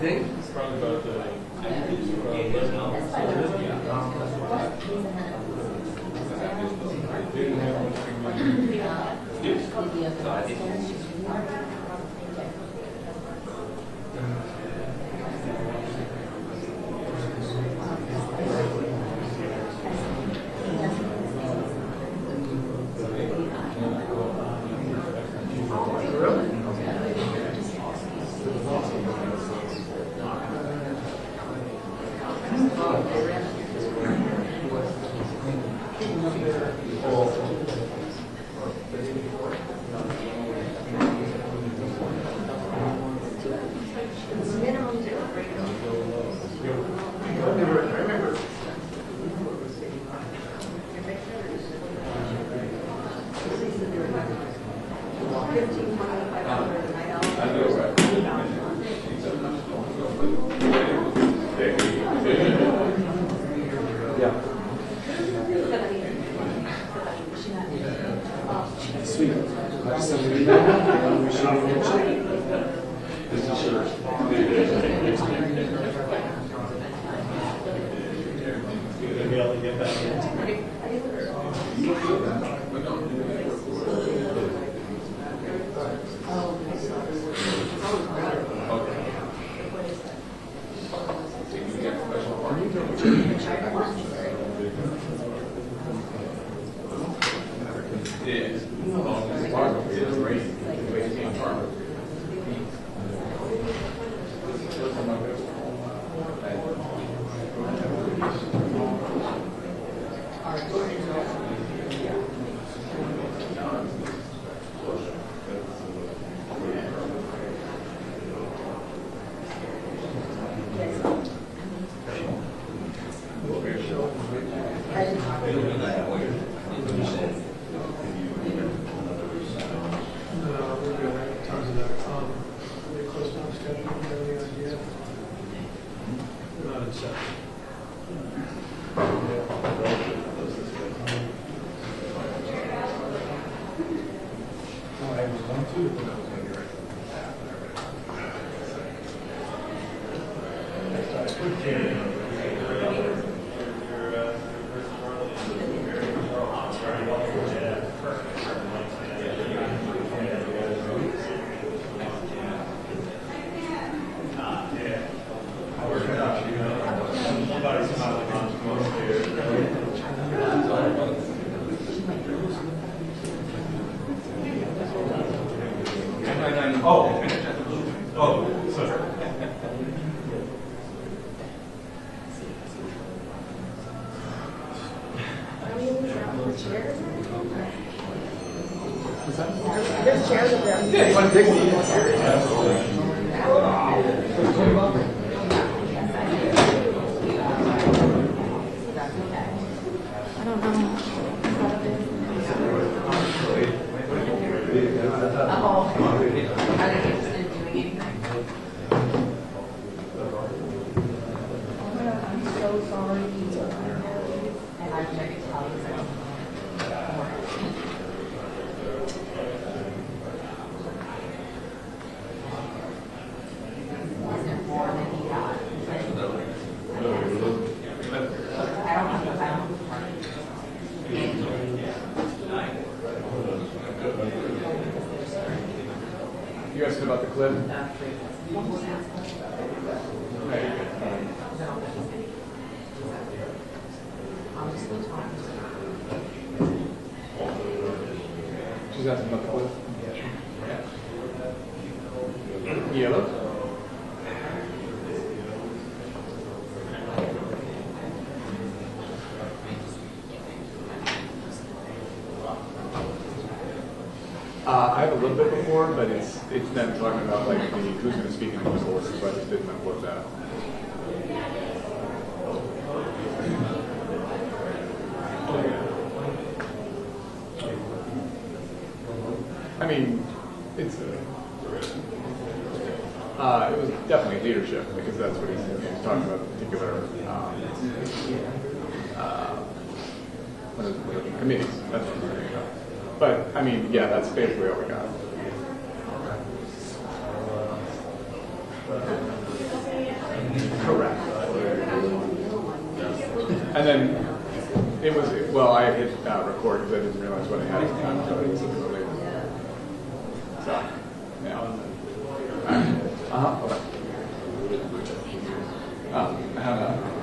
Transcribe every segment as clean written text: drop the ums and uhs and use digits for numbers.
think? It's probably about the There's chairs up there. Yeah, you want to take one? I don't know. I'm so sorry. And I checked it out. You asked about the clip? She's asking about the clip? Yellow? I have a little bit before, but it's them talking about like who's going to speak in those voices, so I just didn't upload that. I mean, it's it was definitely leadership because that's what he's talking about, particular what is it, committees. That's what he's talking about. But I mean, yeah, that's basically all we got. And then it was, well, I hit record because I didn't realize what I had at the time, so I listened to it later. So, yeah. Okay. I have that.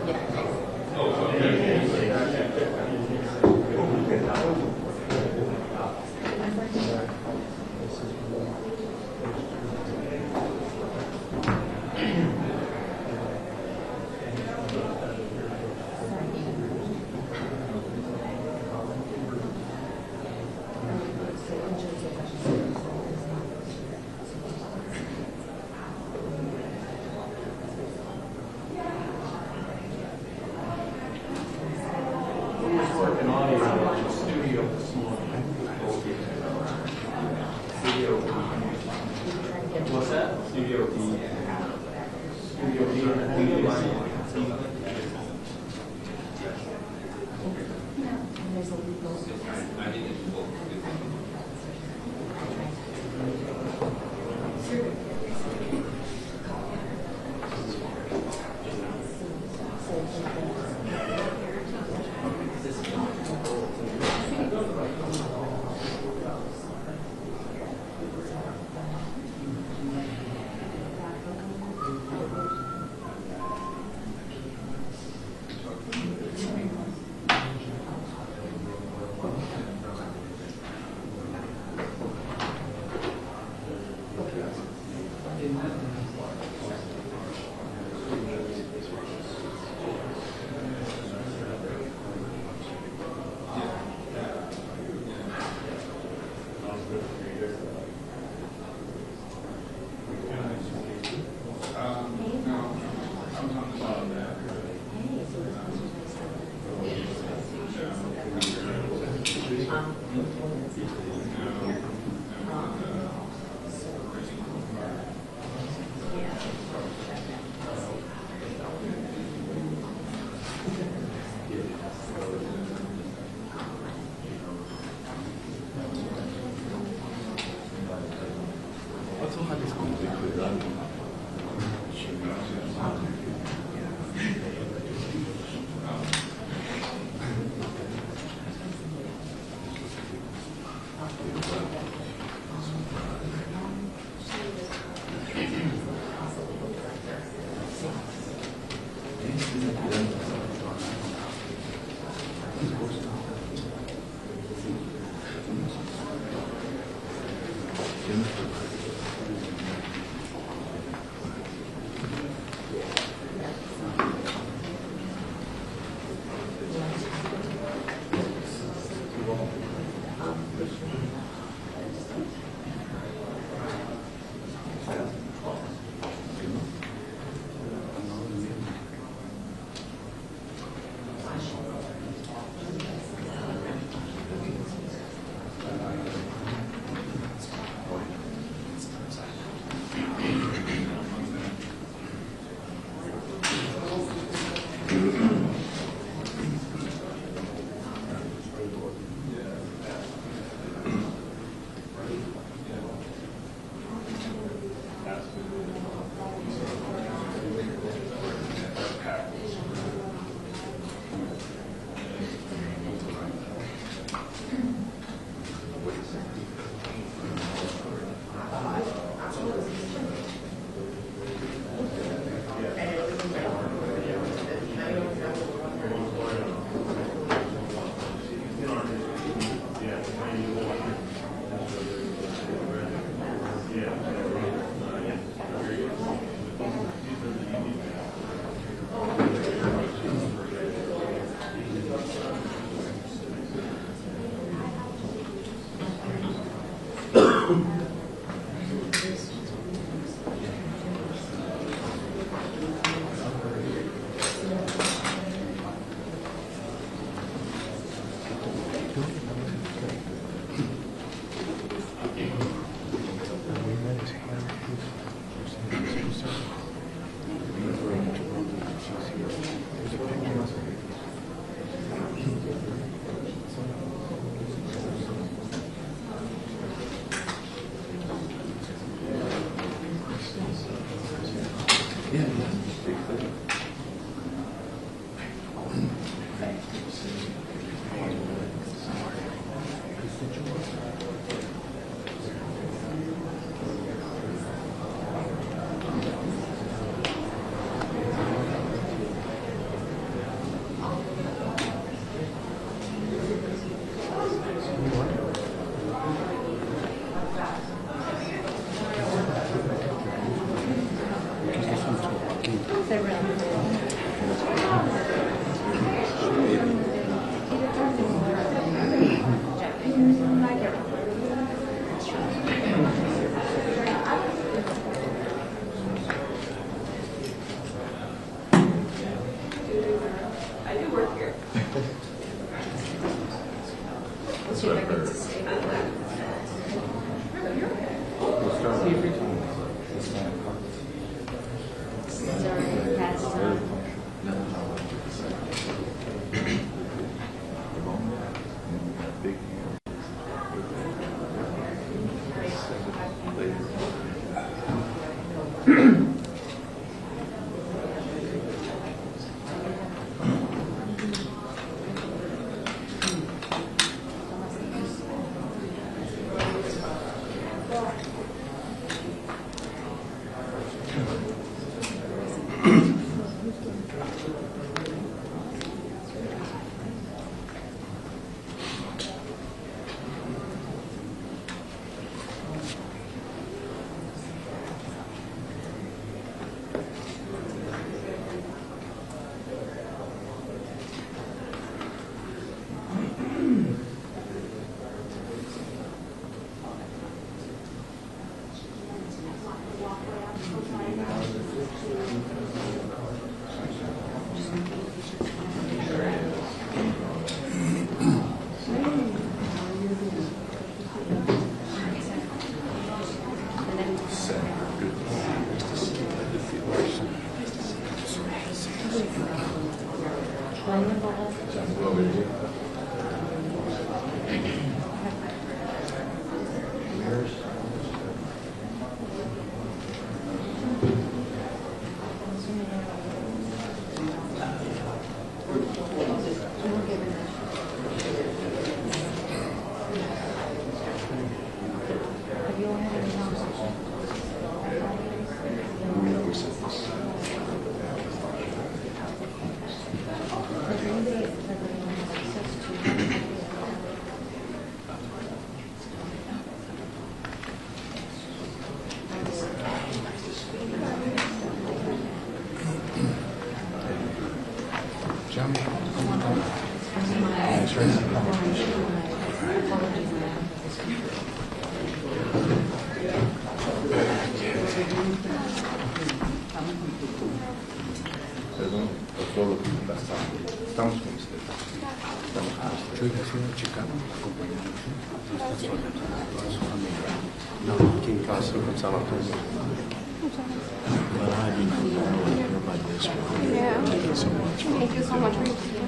Thank you so much.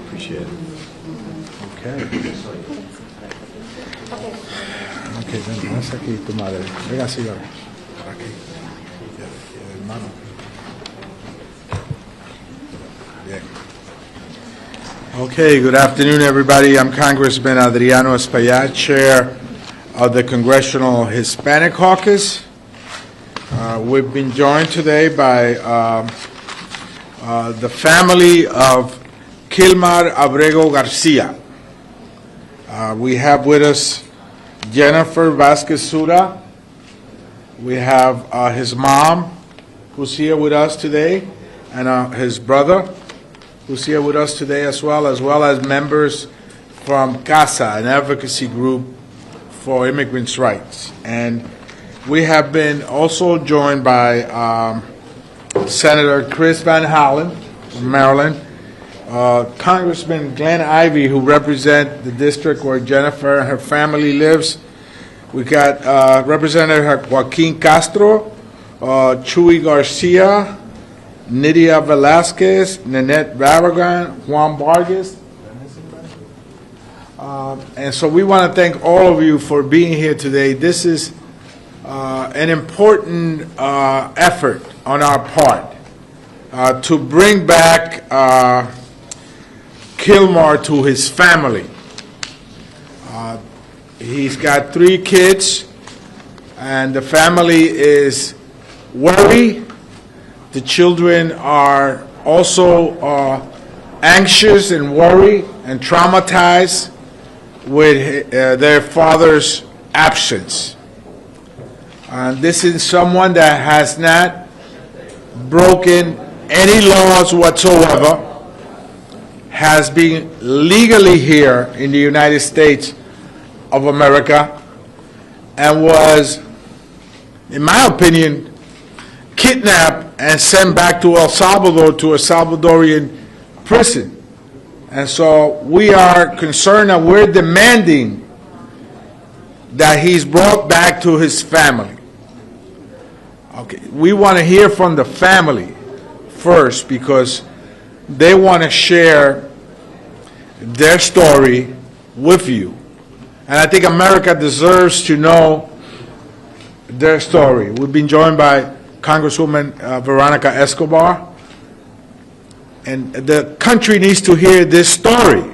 Appreciate it. Okay. Okay, ven, vas aquí tu madre. Venga, señora. Aquí. Ya, hermano. Bien. Okay, good afternoon, everybody. I'm Congressman Adriano Espaillat, Chair of the Congressional Hispanic Caucus. We've been joined today by the family of Kilmar Abrego Garcia. We have with us Jennifer Vasquez Sura. We have his mom, who's here with us today, and his brother, who's here with us today as well as members from CASA, an advocacy group for immigrants' rights. And we have been also joined by Senator Chris Van Hollen from Maryland, Congressman Glenn Ivey, who represents the district where Jennifer and her family lives. We got Representative Joaquin Castro, Chuy Garcia, Nidia Velasquez, Nanette Barragan, Juan Vargas. And so we want to thank all of you for being here today. This is an important effort on our part to bring back Kilmar to his family. He's got 3 kids, and the family is worried. The children are also anxious and worried and traumatized with their father's absence. This is someone that has not broken any laws whatsoever, has been legally here in the United States of America, and was, in my opinion, kidnapped and sent back to El Salvador to a Salvadorian prison. And so we are concerned and we're demanding that he's brought back to his family. Okay, we want to hear from the family first because they want to share their story with you. And I think America deserves to know their story. We've been joined by Congresswoman Veronica Escobar. And the country needs to hear this story.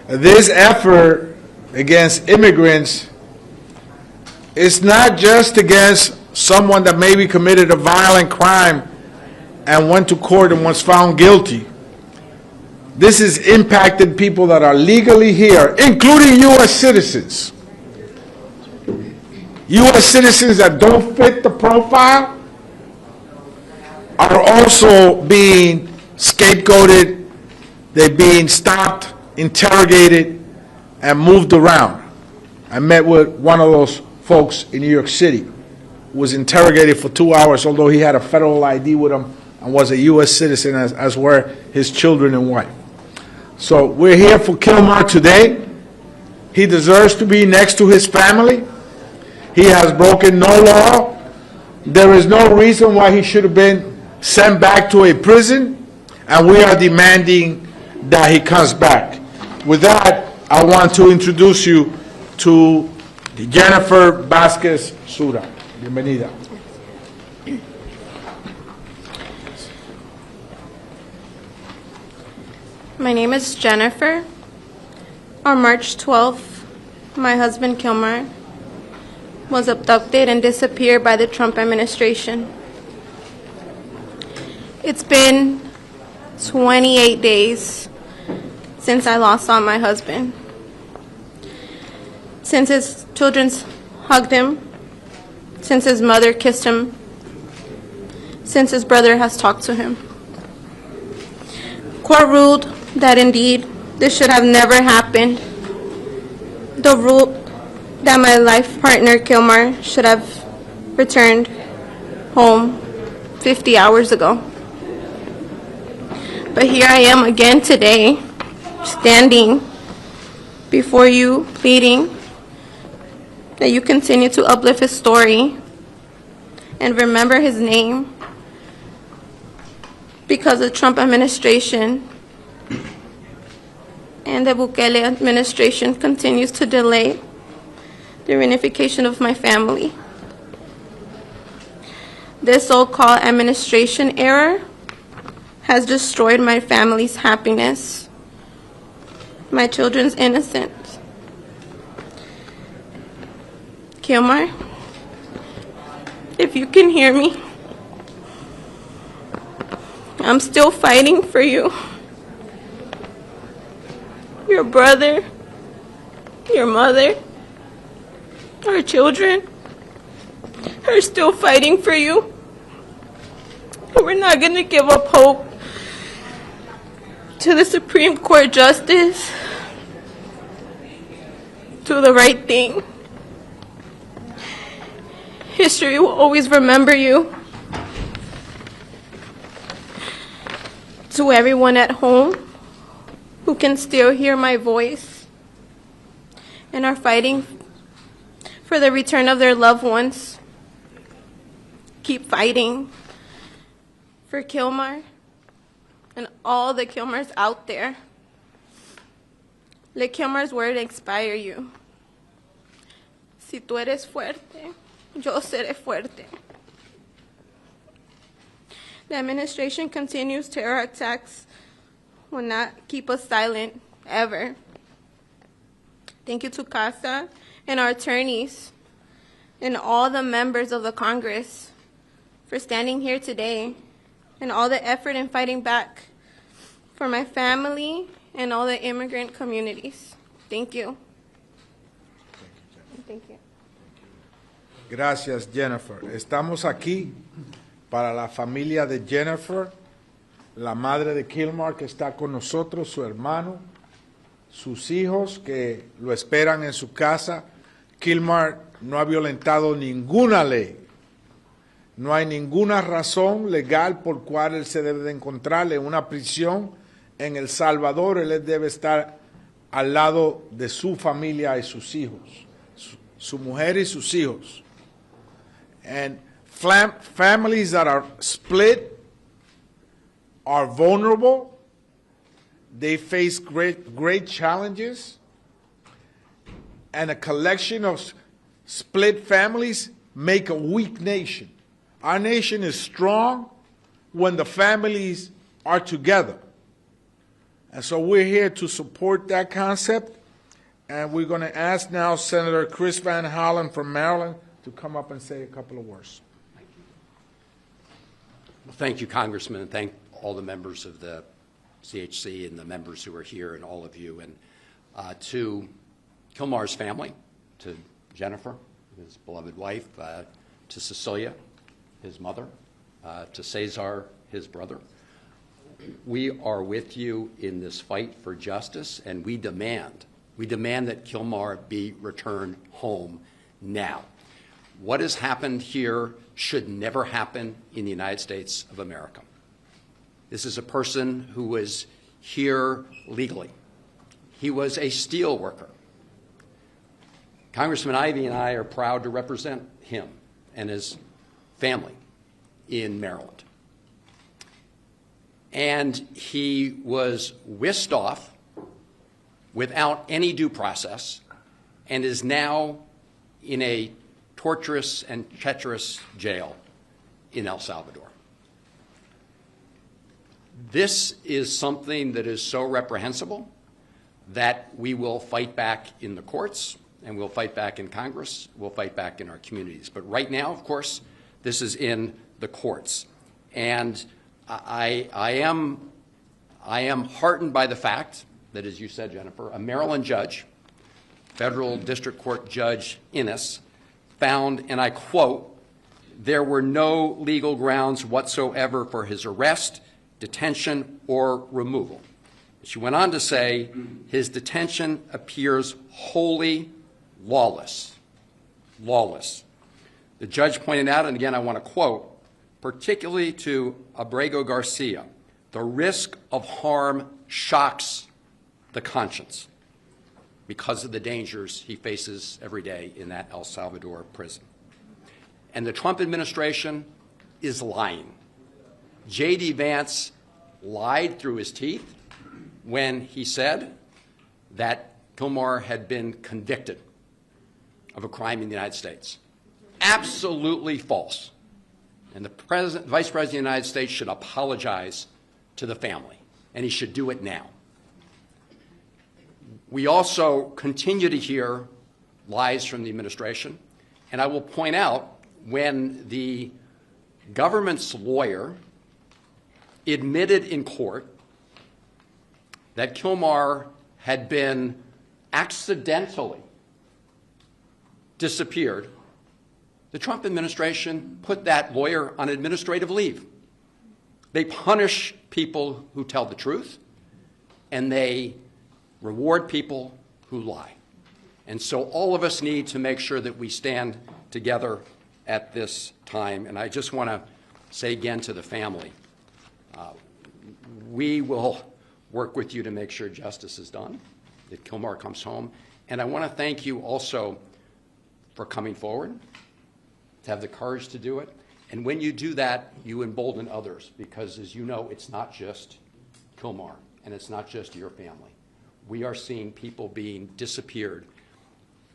This effort against immigrants is not just against someone that maybe committed a violent crime and went to court and was found guilty. This has impacted people that are legally here, including U.S. citizens. U.S. citizens that don't fit the profile are also being scapegoated, they're being stopped, interrogated, and moved around. I met with one of those folks in New York City who was interrogated for 2 hours, although he had a federal ID with him and was a U.S. citizen, as were his children and wife. So we're here for Kilmar today. He deserves to be next to his family. He has broken no law. There is no reason why he should have been sent back to a prison, and we are demanding that he comes back. With that, I want to introduce you to Jennifer Vasquez Sura. Bienvenida. My name is Jennifer. On March 12th, my husband Kilmar was abducted and disappeared by the Trump administration. It's been 28 days since I lost on my husband. Since his children hugged him, since his mother kissed him, since his brother has talked to him. Court ruled that indeed this should have never happened. The rule that my life partner Kilmar should have returned home 50 hours ago. But here I am again today, standing before you, pleading that you continue to uplift his story and remember his name, because the Trump administration and the Bukele administration continues to delay the reunification of my family. This so-called administration error has destroyed my family's happiness, my children's innocence. Kilmar, if you can hear me, I'm still fighting for you. Your brother, your mother, our children are still fighting for you. We're not going to give up hope to the Supreme Court justice, to the right thing. History will always remember you. To everyone at home who can still hear my voice and are fighting for the return of their loved ones, keep fighting for Kilmar and all the Kilmars out there. Let Kilmar's word inspire you. Si tú eres fuerte, yo seré fuerte. The administration continues terror attacks will not keep us silent, ever. Thank you to CASA and our attorneys and all the members of the Congress for standing here today and all the effort in fighting back for my family and all the immigrant communities. Thank you. Thank you. Gracias, Jennifer. Estamos aquí para la familia de Jennifer, la madre de Kilmar que está con nosotros, su hermano, sus hijos que lo esperan en su casa. Kilmar no ha violentado ninguna ley. No hay ninguna razón legal por cual él se debe de encontrar en una prisión en El Salvador. Él debe estar al lado de su familia y sus hijos, su mujer y sus hijos. And families that are split are vulnerable. They face great challenges. And a collection of split families make a weak nation. Our nation is strong when the families are together. And so we're here to support that concept. And we're going to ask now Senator Chris Van Hollen from Maryland to come up and say a couple of words. Well, thank you, Congressman, and thank all the members of the CHC and the members who are here and all of you. And to Kilmar's family, to Jennifer, his beloved wife, to Cecilia, his mother, to Cesar, his brother. We are with you in this fight for justice, and we demand that Kilmar be returned home now. What has happened here should never happen in the United States of America. This is a person who was here legally. He was a steel worker. Congressman Ivey and I are proud to represent him and his family in Maryland. And he was whisked off without any due process and is now in a torturous and treacherous jail in El Salvador. This is something that is so reprehensible that we will fight back in the courts, and we'll fight back in Congress, we'll fight back in our communities. But right now, of course, this is in the courts. And I am heartened by the fact that, as you said, Jennifer, a Maryland judge, federal district court judge Innes, found, and I quote, "There were no legal grounds whatsoever for his arrest, detention, or removal." She went on to say, "His detention appears wholly lawless." Lawless. The judge pointed out, and again I want to quote, particularly to Abrego Garcia, "The risk of harm shocks the conscience because of the dangers he faces every day in that El Salvador prison." And the Trump administration is lying. J.D. Vance lied through his teeth when he said that Kilmar had been convicted of a crime in the United States. Absolutely false. And the Vice President of the United States should apologize to the family, and he should do it now. We also continue to hear lies from the administration, and I will point out when the government's lawyer admitted in court that Kilmar had been accidentally disappeared, the Trump administration put that lawyer on administrative leave. They punish people who tell the truth, and they reward people who lie. And so all of us need to make sure that we stand together at this time. And I just want to say again to the family, we will work with you to make sure justice is done, that Kilmar comes home. And I want to thank you also for coming forward, to have the courage to do it. And when you do that, you embolden others, because as you know, it's not just Kilmar, and it's not just your family. We are seeing people being disappeared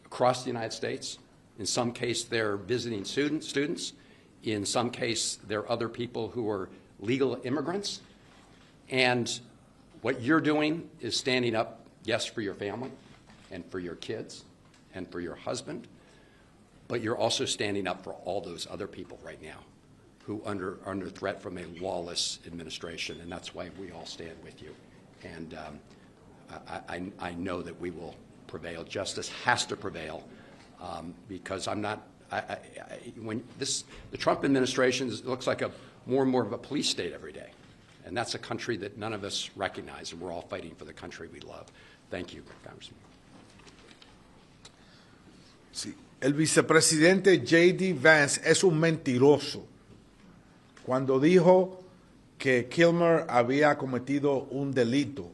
across the United States. In some case, they're visiting students. In some case, they're other people who are legal immigrants. And what you're doing is standing up, yes, for your family and for your kids and for your husband, but you're also standing up for all those other people right now who are under threat from a lawless administration, and that's why we all stand with you. And I know that we will prevail. Justice has to prevail, because I'm not. The Trump administration looks like more and more of a police state every day, and that's a country that none of us recognize, and we're all fighting for the country we love. Thank you, Congressman. Sí. El vicepresidente J.D. Vance es un mentiroso cuando dijo que Kilmar había cometido un delito.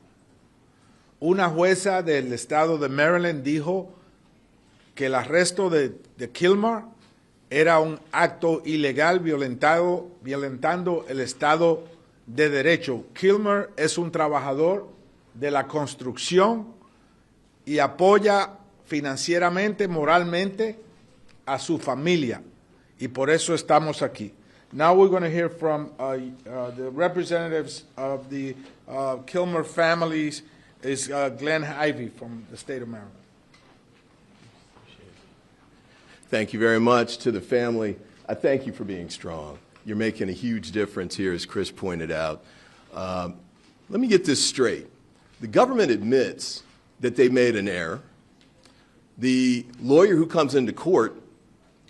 Una jueza del estado de Maryland dijo que el arresto de Kilmar era un acto ilegal violentando el Estado de Derecho. Kilmar es un trabajador de la construcción y apoya financieramente, moralmente a su familia, y por eso estamos aquí. Now we're going to hear from the representatives of the Kilmar families. Is Glenn Ivey from the state of Maryland. Thank you very much to the family. I thank you for being strong. You're making a huge difference here, as Chris pointed out. Let me get this straight. The government admits that they made an error. The lawyer who comes into court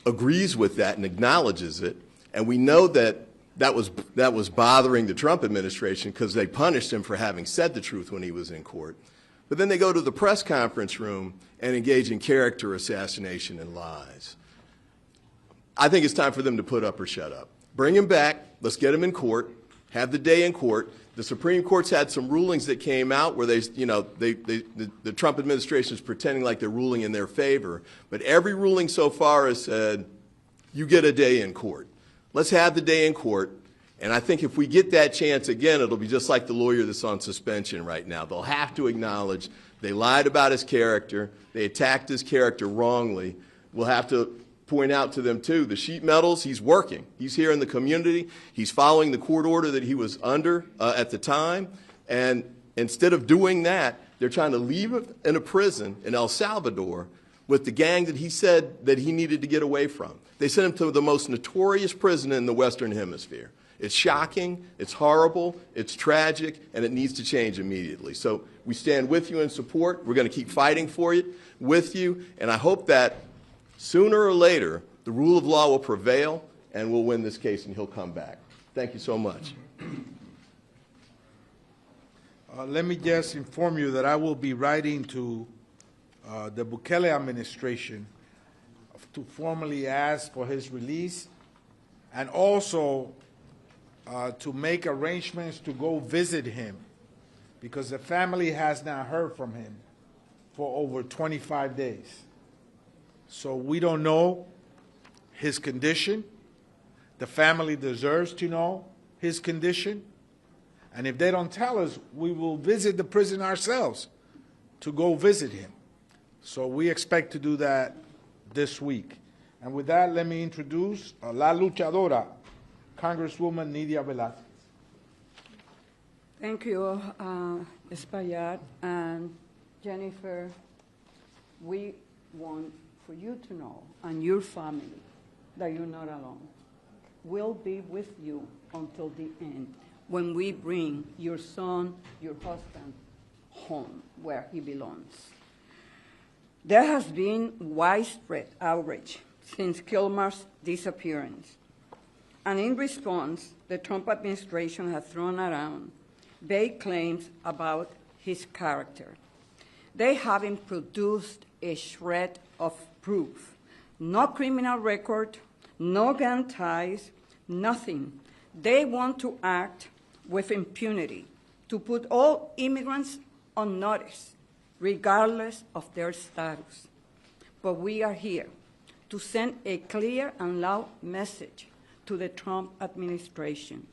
agrees with that and acknowledges it. And we know that that was bothering the Trump administration because they punished him for having said the truth when he was in court. But then they go to the press conference room and engage in character assassination and lies. I think it's time for them to put up or shut up. Bring him back. Let's get him in court. Have the day in court. The Supreme Court's had some rulings that came out where the Trump administration is pretending like they're ruling in their favor. But every ruling so far has said, you get a day in court. Let's have the day in court. And I think if we get that chance again, it'll be just like the lawyer that's on suspension right now. They'll have to acknowledge they lied about his character. They attacked his character wrongly. We'll have to point out to them, too, the sheet metals, he's working. He's here in the community. He's following the court order that he was under at the time. And instead of doing that, they're trying to leave him in a prison in El Salvador with the gang that he said that he needed to get away from. They sent him to the most notorious prison in the Western Hemisphere. It's shocking, it's horrible, it's tragic, and it needs to change immediately. So we stand with you in support. We're going to keep fighting for you, with you, and I hope that sooner or later the rule of law will prevail and we'll win this case and he'll come back. Thank you so much. Let me just inform you that I will be writing to the Bukele administration to formally ask for his release and also to make arrangements to go visit him because the family has not heard from him for over 25 days. So we don't know his condition. The family deserves to know his condition. And if they don't tell us, we will visit the prison ourselves to go visit him. So we expect to do that this week. And with that, let me introduce La Luchadora, Congresswoman Nidia Velázquez. Thank you, Espaillat and Jennifer. We want for you to know, and your family, that you're not alone. We'll be with you until the end when we bring your son, your husband, home where he belongs. There has been widespread outrage since Kilmar's disappearance. And in response, the Trump administration has thrown around vague claims about his character. They haven't produced a shred of proof. No criminal record, no gun ties, nothing. They want to act with impunity, to put all immigrants on notice, regardless of their status. But we are here to send a clear and loud message to the Trump administration.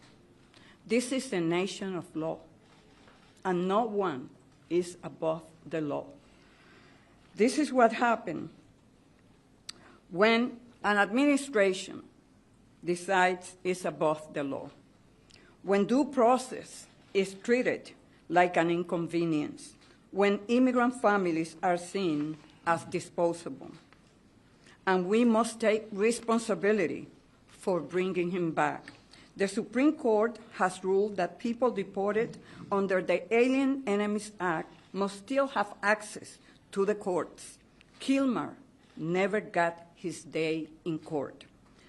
This is a nation of law, and no one is above the law. This is what happened when an administration decides it's above the law. When due process is treated like an inconvenience, when immigrant families are seen as disposable. And we must take responsibility for bringing him back. The Supreme Court has ruled that people deported under the Alien Enemies Act must still have access to the courts. Kilmar never got his day in court.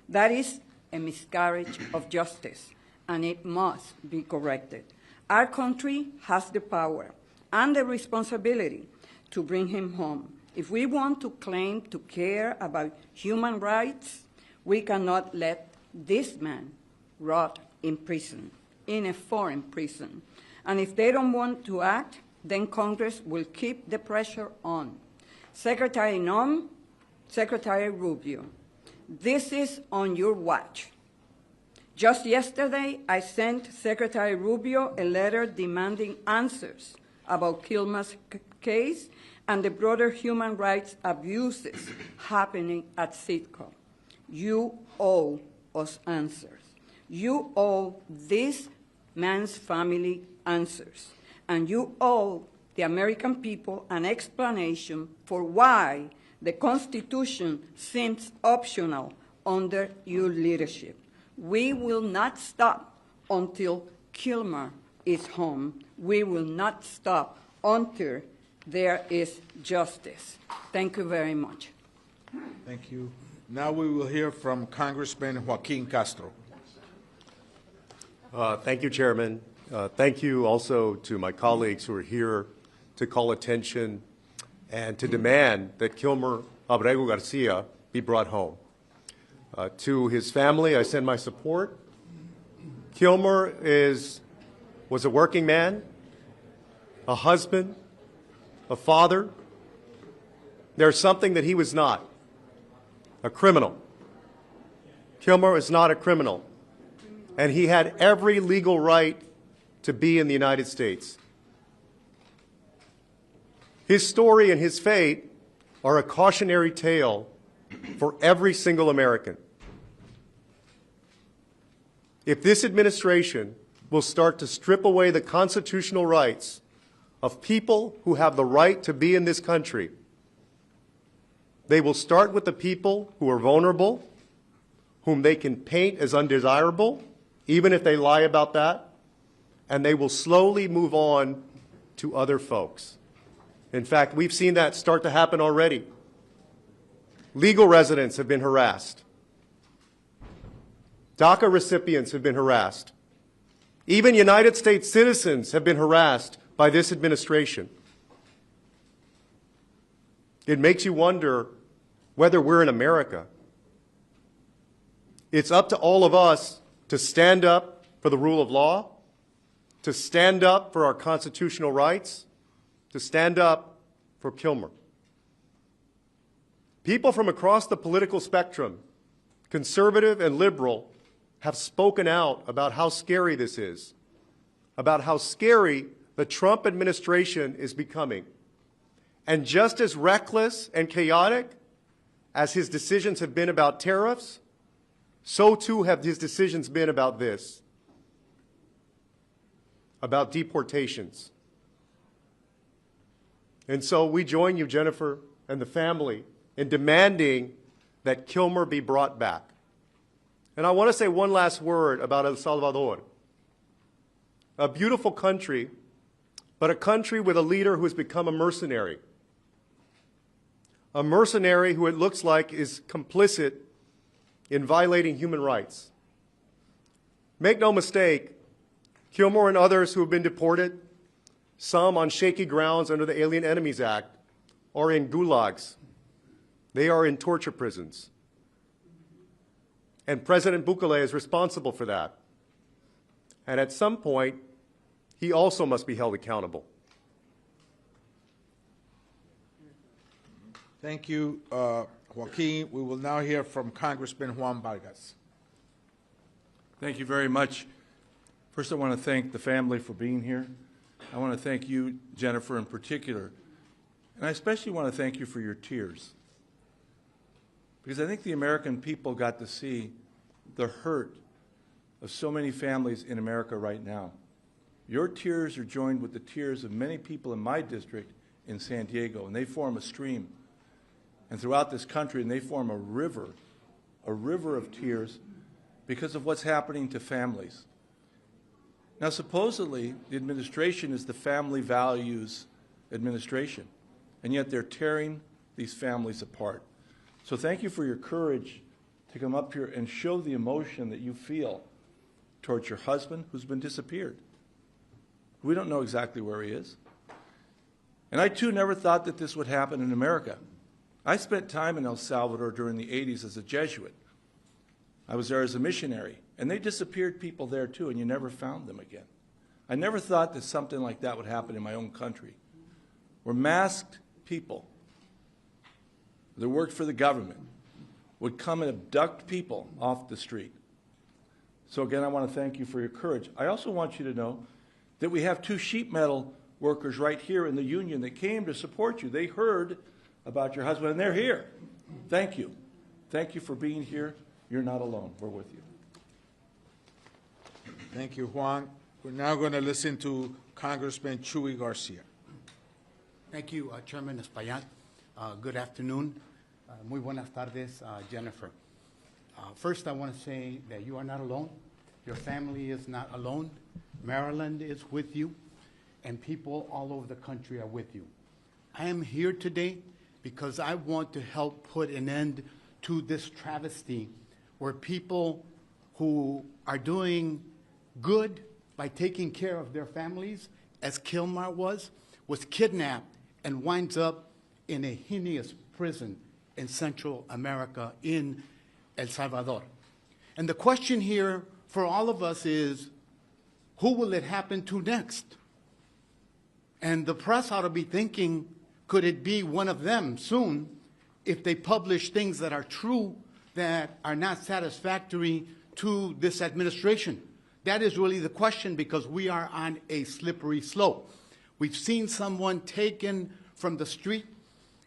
That is a miscarriage of justice, and it must be corrected. Our country has the power and the responsibility to bring him home. If we want to claim to care about human rights, we cannot let this man rot in prison, in a foreign prison. And if they don't want to act, then Congress will keep the pressure on. Secretary Noem, Secretary Rubio, this is on your watch. Just yesterday, I sent Secretary Rubio a letter demanding answers about Kilmar's case and the broader human rights abuses happening at Citco. You owe us answers. You owe this man's family answers, and you owe the American people an explanation for why the Constitution seems optional under your leadership. We will not stop until Kilmar is home. We will not stop until there is justice. Thank you very much. Thank you. Now we will hear from Congressman Joaquin Castro. Thank you, Chairman. Thank you also to my colleagues who are here to call attention and to demand that Kilmar Abrego Garcia be brought home. To his family, I send my support. Kilmar was a working man, a husband, a father. There's something that he was not, a criminal. Kilmar is not a criminal, and he had every legal right to be in the United States. His story and his fate are a cautionary tale for every single American. If this administration will start to strip away the constitutional rights of people who have the right to be in this country, they will start with the people who are vulnerable, whom they can paint as undesirable, even if they lie about that, and they will slowly move on to other folks. In fact, we've seen that start to happen already. Legal residents have been harassed. DACA recipients have been harassed. Even United States citizens have been harassed by this administration. It makes you wonder whether we're in America. It's up to all of us to stand up for the rule of law, to stand up for our constitutional rights, to stand up for Kilmar. People from across the political spectrum, conservative and liberal, have spoken out about how scary this is, about how scary the Trump administration is becoming. And just as reckless and chaotic as his decisions have been about tariffs, so too have his decisions been about this, about deportations. And so we join you, Jennifer, and the family in demanding that Kilmar be brought back. And I want to say one last word about El Salvador. A beautiful country, but a country with a leader who has become a mercenary. A mercenary who it looks like is complicit in violating human rights. Make no mistake, Kilmar and others who have been deported, some on shaky grounds under the Alien Enemies Act, are in gulags. They are in torture prisons. And President Bukele is responsible for that. And at some point, he also must be held accountable. Thank you, Joaquin. We will now hear from Congressman Juan Vargas. Thank you very much. First, I want to thank the family for being here. I want to thank you, Jennifer, in particular. And I especially want to thank you for your tears. Because I think the American people got to see the hurt of so many families in America right now. Your tears are joined with the tears of many people in my district in San Diego, and they form a stream. And throughout this country, and they form a river of tears because of what's happening to families. Now, supposedly, the administration is the family values administration, and yet they're tearing these families apart. So thank you for your courage to come up here and show the emotion that you feel towards your husband who's been disappeared. We don't know exactly where he is. And I, too, never thought that this would happen in America. I spent time in El Salvador during the 80s as a Jesuit. I was there as a missionary, and they disappeared people there, too, and you never found them again. I never thought that something like that would happen in my own country, where masked people that worked for the government would come and abduct people off the street. So again, I want to thank you for your courage. I also want you to know that we have 2 sheet metal workers right here in the union that came to support you. They heard about your husband, and they're here. Thank you. Thank you for being here. You're not alone. We're with you. Thank you, Juan. We're now going to listen to Congressman Chuy Garcia. Thank you, Chairman Espaillat. Good afternoon. Muy buenas tardes, Jennifer. First, I want to say that you are not alone. Your family is not alone. Maryland is with you, and people all over the country are with you. I am here today because I want to help put an end to this travesty where people who are doing good by taking care of their families, as Kilmar was kidnapped and winds up in a heinous prison in Central America, in El Salvador. And the question here for all of us is, who will it happen to next? And the press ought to be thinking, could it be one of them soon if they publish things that are true that are not satisfactory to this administration? That is really the question, because we are on a slippery slope. We've seen someone taken from the street,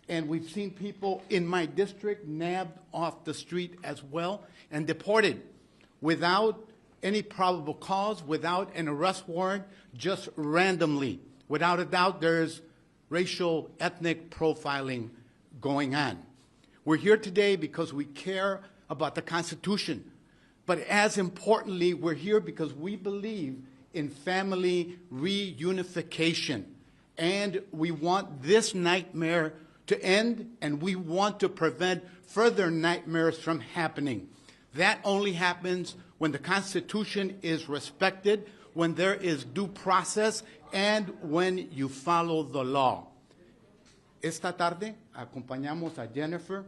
and we've seen people in my district nabbed off the street as well and deported without any probable cause, without an arrest warrant, just randomly. Without a doubt, there's racial, ethnic profiling going on. We're here today because we care about the Constitution. But as importantly, we're here because we believe in family reunification. And we want this nightmare to end, and we want to prevent further nightmares from happening. That only happens when the Constitution is respected, when there is due process, and when you follow the law. Esta tarde acompañamos a Jennifer,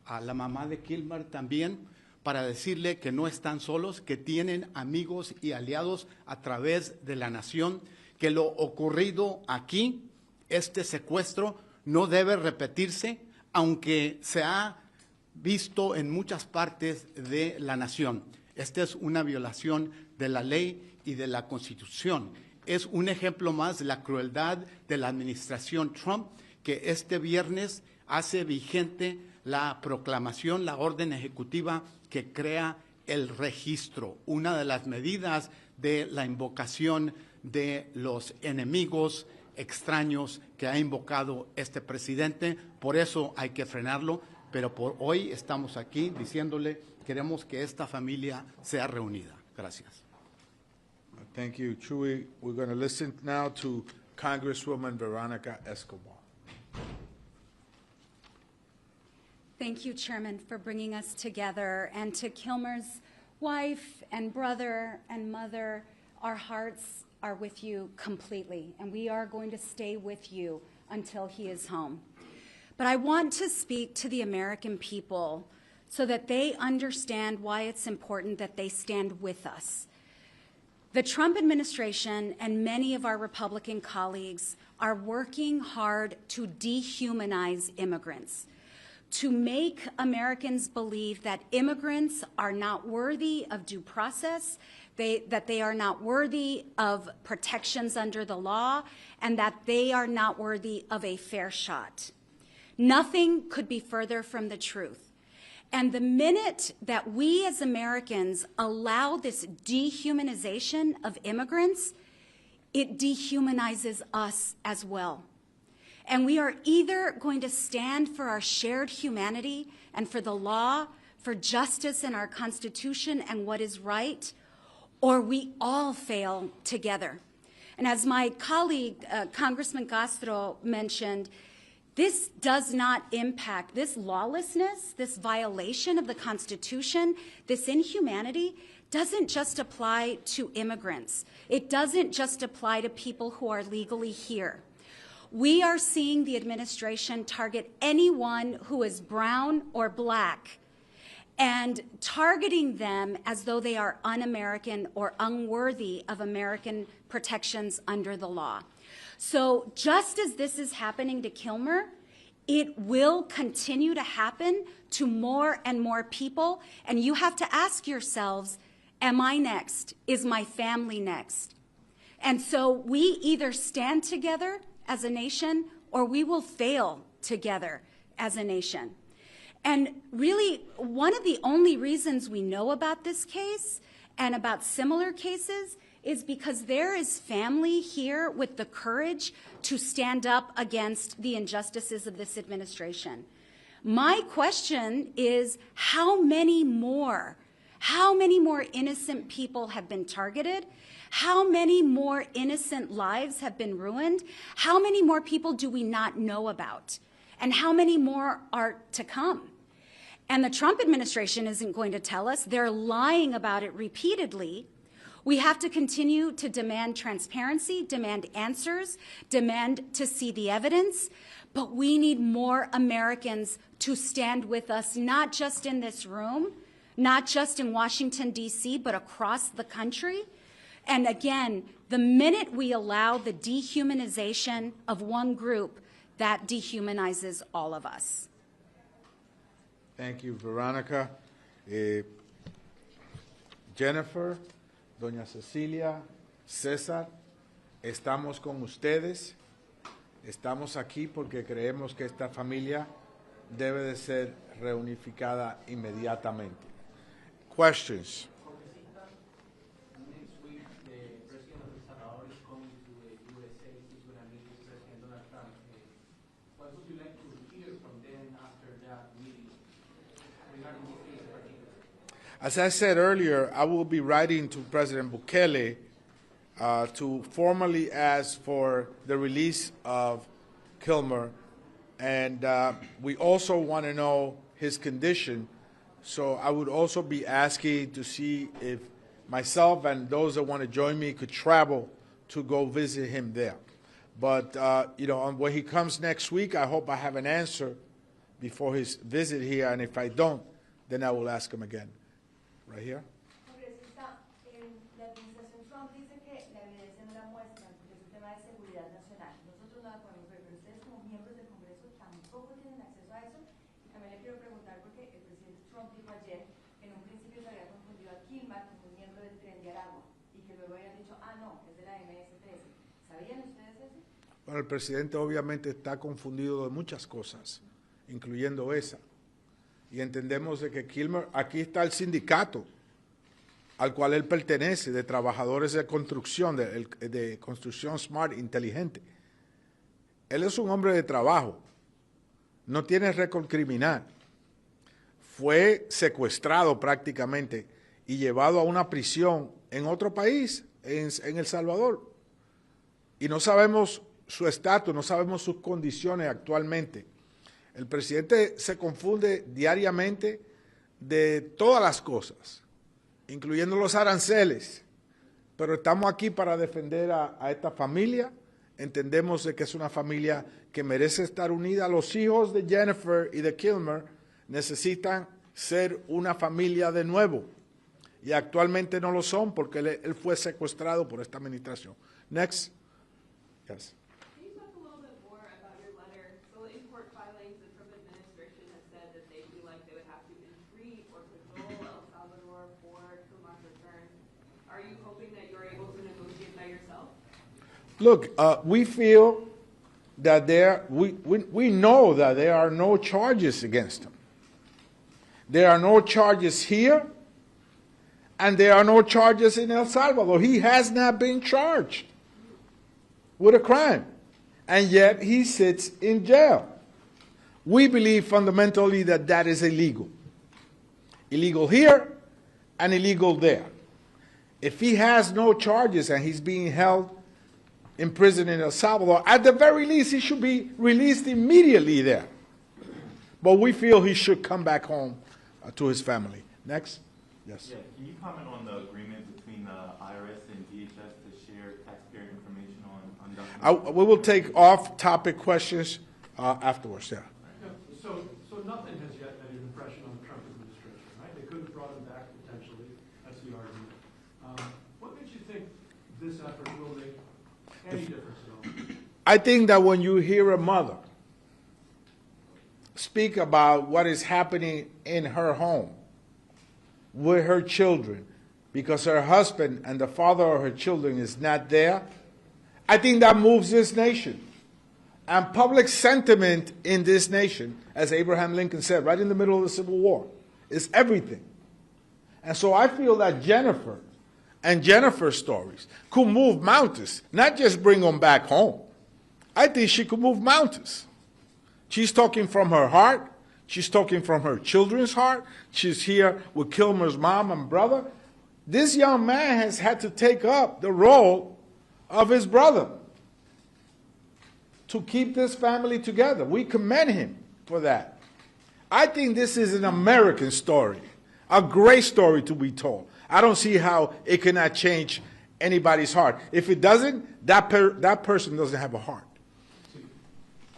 a la mamá de Kilmar también, para decirle que no están solos, que tienen amigos y aliados a través de la nación, que lo ocurrido aquí, este secuestro, no debe repetirse, aunque se ha visto en muchas partes de la nación. Esta es una violación de la ley y de la Constitución. Es un ejemplo más de la crueldad de la administración Trump, que este viernes hace vigente la proclamación, la orden ejecutiva que crea el registro, una de las medidas de la invocación de los enemigos extraños que ha invocado este presidente. Por eso hay que frenarlo, pero por hoy estamos aquí diciéndole, queremos que esta familia sea reunida. Gracias. Thank you, Chuy. We're going to listen now to Congresswoman Veronica Escobar. Thank you, Chairman, for bringing us together. And to Kilmar's wife and brother and mother, our hearts are with you completely, and we are going to stay with you until he is home. But I want to speak to the American people so that they understand why it's important that they stand with us. The Trump administration and many of our Republican colleagues are working hard to dehumanize immigrants, to make Americans believe that immigrants are not worthy of due process, that they are not worthy of protections under the law, and that they are not worthy of a fair shot. Nothing could be further from the truth. And the minute that we as Americans allow this dehumanization of immigrants, it dehumanizes us as well. And we are either going to stand for our shared humanity and for the law, for justice in our Constitution and what is right, or we all fail together. And as my colleague, Congressman Castro, mentioned, this does not impact, this lawlessness, this violation of the Constitution, this inhumanity, doesn't just apply to immigrants. It doesn't just apply to people who are legally here. We are seeing the administration target anyone who is brown or black and targeting them as though they are un-American or unworthy of American protections under the law. So just as this is happening to Kilmar, it will continue to happen to more and more people. And you have to ask yourselves, am I next? Is my family next? And so we either stand together as a nation or we will fail together as a nation. And really, one of the only reasons we know about this case and about similar cases is because there is family here with the courage to stand up against the injustices of this administration. My question is, how many more innocent people have been targeted? How many more innocent lives have been ruined? How many more people do we not know about? And how many more are to come? And the Trump administration isn't going to tell us. They're lying about it repeatedly. We have to continue to demand transparency, demand answers, demand to see the evidence. But we need more Americans to stand with us, not just in this room, not just in Washington, D.C., but across the country. And again, the minute we allow the dehumanization of one group, that dehumanizes all of us. Thank you, Veronica. Jennifer, Doña Cecilia, César, estamos con ustedes. Estamos aquí porque creemos que esta familia debe de ser reunificada inmediatamente. Questions? Next week, the President of El Salvador is coming to the USA. He's going to meet with President Donald Trump. What would you like to hear from them after that meeting regarding this case in particular? As I said earlier, I will be writing to President Bukele to formally ask for the release of Kilmar, and we also want to know his condition. So I would also be asking to see if myself and those that want to join me could travel to go visit him there. But when he comes next week, I hope I have an answer before his visit here, and if I don't, then I will ask him again. Right here. La administración Trump dice que la evidencia no la muestran porque es un tema de seguridad nacional. Nosotros no la podemos ver, pero ustedes como miembros del Congreso tampoco tienen acceso a eso. Y también le quiero preguntar porque el presidente Trump dijo ayer que en un principio se había confundido a Kilmar como un miembro del Tren de Aragua y que luego habían dicho, no, es de la MS-13. ¿Sabían ustedes eso? Bueno, el presidente obviamente está confundido de muchas cosas, incluyendo esa. Y entendemos de que Kilmar, aquí está el sindicato al cual él pertenece, de trabajadores de construcción, de construcción smart, inteligente. Él es un hombre de trabajo, no tiene récord criminal. Fue secuestrado prácticamente y llevado a una prisión en otro país, en El Salvador. Y no sabemos su estatus, no sabemos sus condiciones actualmente. El presidente se confunde diariamente de todas las cosas, incluyendo los aranceles, pero estamos aquí para defender a esta familia. Entendemos de que es una familia que merece estar unida. Los hijos de Jennifer y de Kilmar necesitan ser una familia de nuevo, y actualmente no lo son porque él fue secuestrado por esta administración. Next. Yes. Look, we feel that we know that there are no charges against him. There are no charges here, and there are no charges in El Salvador. He has not been charged with a crime, and yet he sits in jail. We believe fundamentally that that is illegal. Illegal here and illegal there. If he has no charges and he's being held in prison in El Salvador, at the very least, he should be released immediately there. But we feel he should come back home to his family. Next. Yes. Yeah. Can you comment on the agreement between the IRS and DHS to share taxpayer information on documents? We will take off-topic questions afterwards. Yeah. So nothing has yet made an impression on the Trump administration, right? They could have brought him back potentially. That's the argument. What makes you think this effort will make any difference at all? I think that when you hear a mother speak about what is happening in her home with her children because her husband and the father of her children is not there, I think that moves this nation. And public sentiment in this nation, as Abraham Lincoln said, right in the middle of the Civil War, is everything. And so I feel that Jennifer and Jennifer's stories could move mountains, not just bring them back home. I think she could move mountains. She's talking from her heart. She's talking from her children's heart. She's here with Kilmar's mom and brother. This young man has had to take up the role of his brother to keep this family together. We commend him for that. I think this is an American story, a great story to be told. I don't see how it cannot change anybody's heart. If it doesn't, that person doesn't have a heart.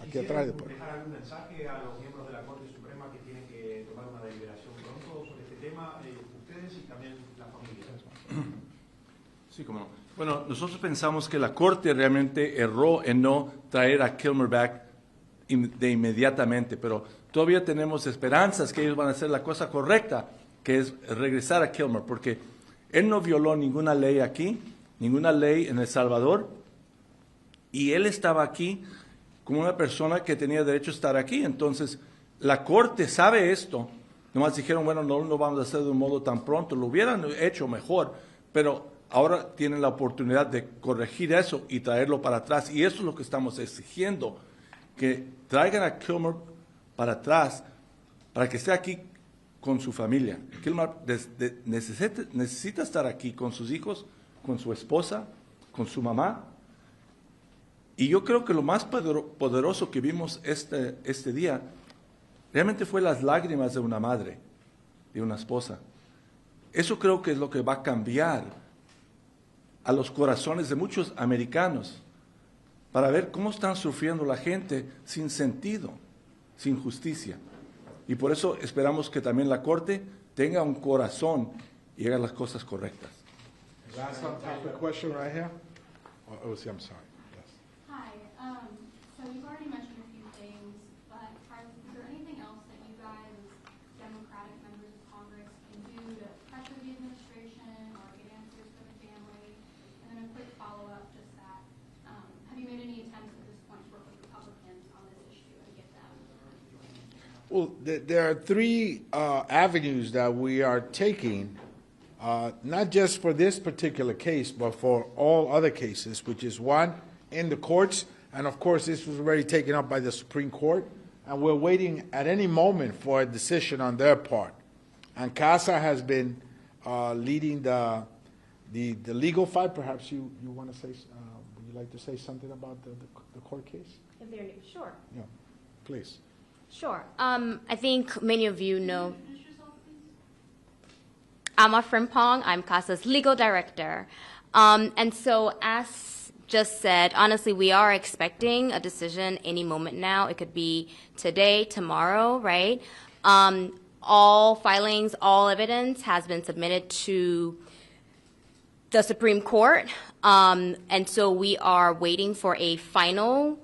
Aquí atrás después. Dejar algún mensaje a los miembros de la Corte Suprema que tienen que tomar una deliberación pronto sobre este tema, ustedes y también la familia. Sí, cómo no. Bueno, nosotros pensamos que la Corte realmente erró en no traer a Kilmar back de inmediatamente, pero todavía tenemos esperanzas que ellos van a hacer la cosa correcta, que es regresar a Kilmar, porque él no violó ninguna ley aquí, ninguna ley en El Salvador, y él estaba aquí como una persona que tenía derecho a estar aquí. Entonces, la Corte sabe esto. Nomás dijeron, bueno, no lo vamos a hacer de un modo tan pronto. Lo hubieran hecho mejor, pero ahora tienen la oportunidad de corregir eso y traerlo para atrás. Y eso es lo que estamos exigiendo, que traigan a Kilmar para atrás, para que esté aquí con su familia. Kilmar necesita estar aquí con sus hijos, con su esposa, con su mamá. Y yo creo que lo más poderoso que vimos este día realmente fue las lágrimas de una madre, de una esposa. Eso creo que es lo que va a cambiar a los corazones de muchos americanos para ver cómo están sufriendo la gente sin sentido, sin justicia. Y por eso esperamos que también la Corte tenga un corazón y haga las cosas correctas. Last question right here. Oh, I'm sorry. Hi. So you've already mentioned a few things, but is there anything else that you guys, Democratic members of Congress, can do to pressure the administration or get answers for the family? And then a quick follow-up, just that, have you made any attempts at this point to work with Republicans on this issue and get them? Well, there are three avenues that we are taking, not just for this particular case, but for all other cases, which is one, in the courts, and of course this was already taken up by the Supreme Court, and we're waiting at any moment for a decision on their part. And CASA has been leading the legal fight. Perhaps you want to say, would you like to say something about the court case? If they're new, sure. Yeah, please. Sure. I think many of you know Alma Frimpong. I'm CASA's legal director. And so as just said, honestly, we are expecting a decision any moment now. It could be today, tomorrow, right? All filings, all evidence has been submitted to the Supreme Court. And so we are waiting for a final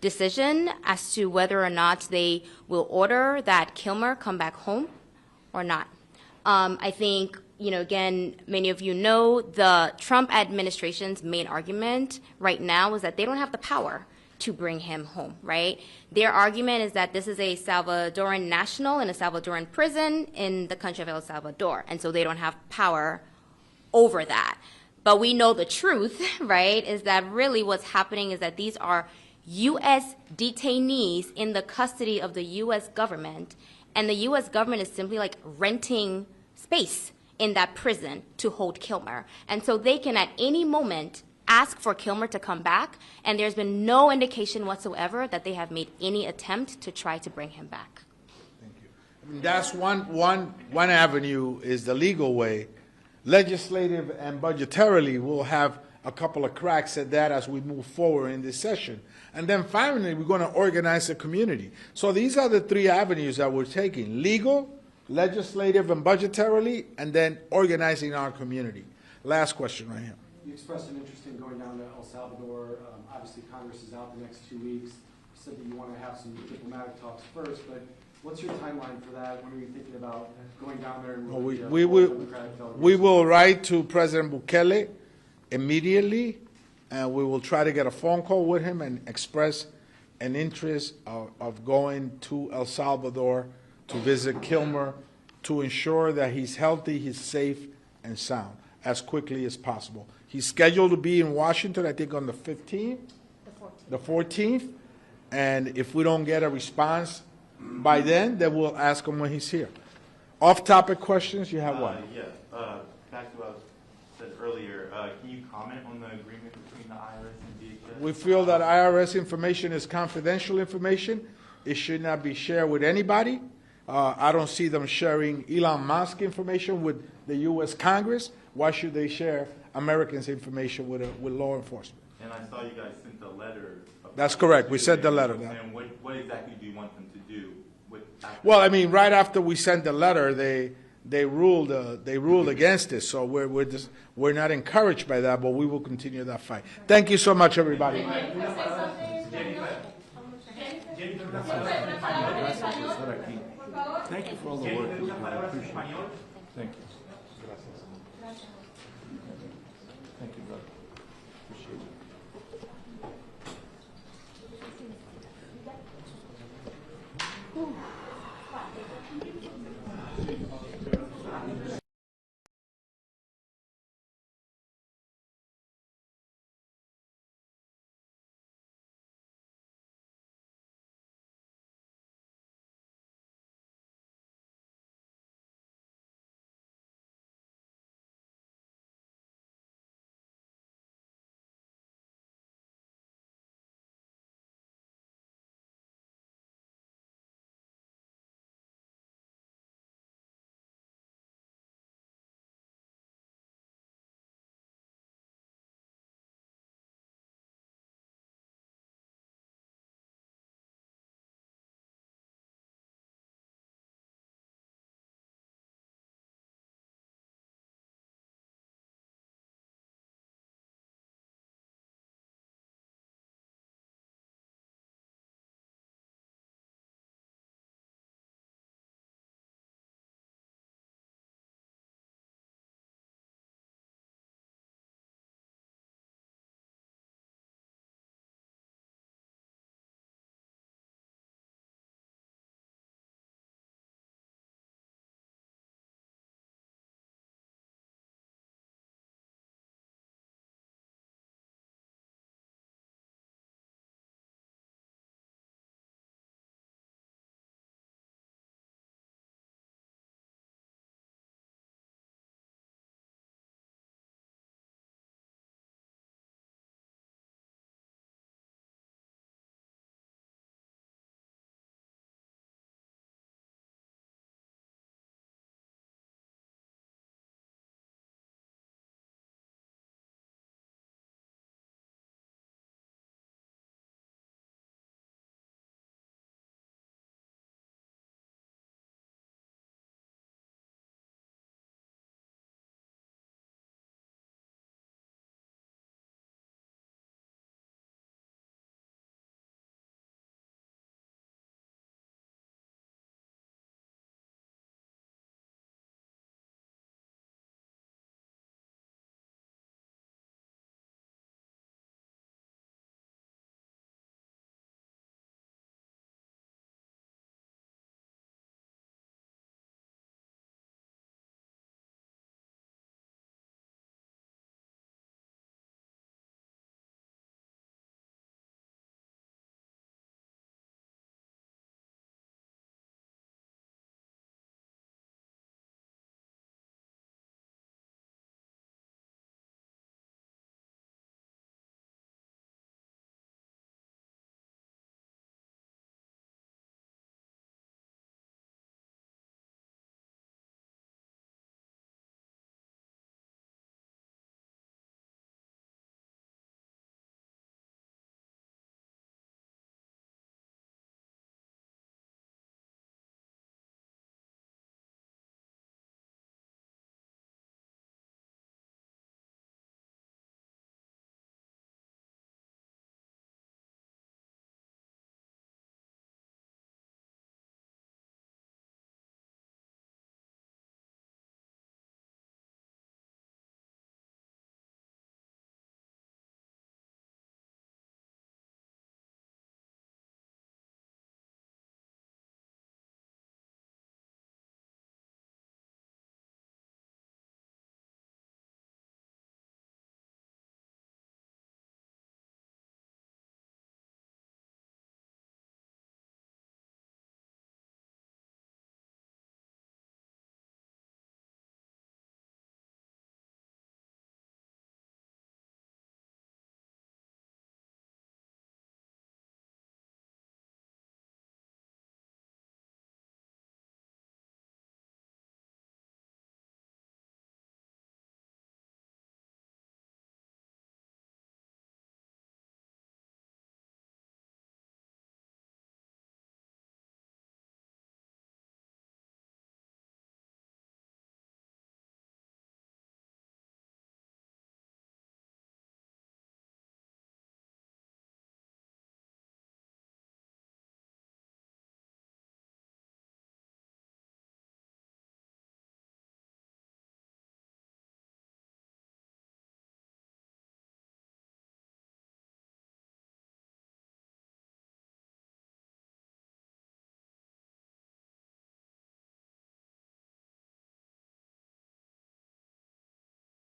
decision as to whether or not they will order that Kilmar come back home or not. I think, you know, again, many of you know the Trump administration's main argument right now is that they don't have the power to bring him home, right? Their argument is that this is a Salvadoran national in a Salvadoran prison in the country of El Salvador, and so they don't have power over that. But we know the truth, right, is that really what's happening is that these are U.S. detainees in the custody of the U.S. government, and the U.S. government is simply like renting space in that prison to hold Kilmar. And so they can at any moment ask for Kilmar to come back, and there's been no indication whatsoever that they have made any attempt to try to bring him back. Thank you. I mean, that's one avenue is the legal way. Legislative and budgetarily, we'll have a couple of cracks at that as we move forward in this session. And then finally, we're going to organize a community. So these are the three avenues that we're taking: legal, legislative, and budgetarily, and then organizing our community. Last question right here. You expressed an interest in going down to El Salvador. Obviously, Congress is out the next 2 weeks. You said that you want to have some diplomatic talks first, but what's your timeline for that? When are you thinking about going down there and really we will write to President Bukele immediately, and we will try to get a phone call with him and express an interest of going to El Salvador to visit Kilmar to ensure that he's healthy, he's safe, and sound. as quickly as possible. He's scheduled to be in Washington, I think, on the 15th? The 14th. And if we don't get a response by then we'll ask him when he's here. Off-topic questions, you have one? Yeah, back to what I said earlier, can you comment on the agreement between the IRS and DHS? We feel that IRS information is confidential information. It should not be shared with anybody. I don't see them sharing Elon Musk information with the U.S. Congress. Why should they share Americans' information with law enforcement? And I saw you guys sent a letter. That's correct. We sent the letter. And what exactly do you want them to do? Well, I mean, right after we sent the letter, they ruled against it. So we're not encouraged by that, but we will continue that fight. Thank you so much, everybody. Thank you for all the work that you do. I appreciate it. Thank you. Thank you, brother.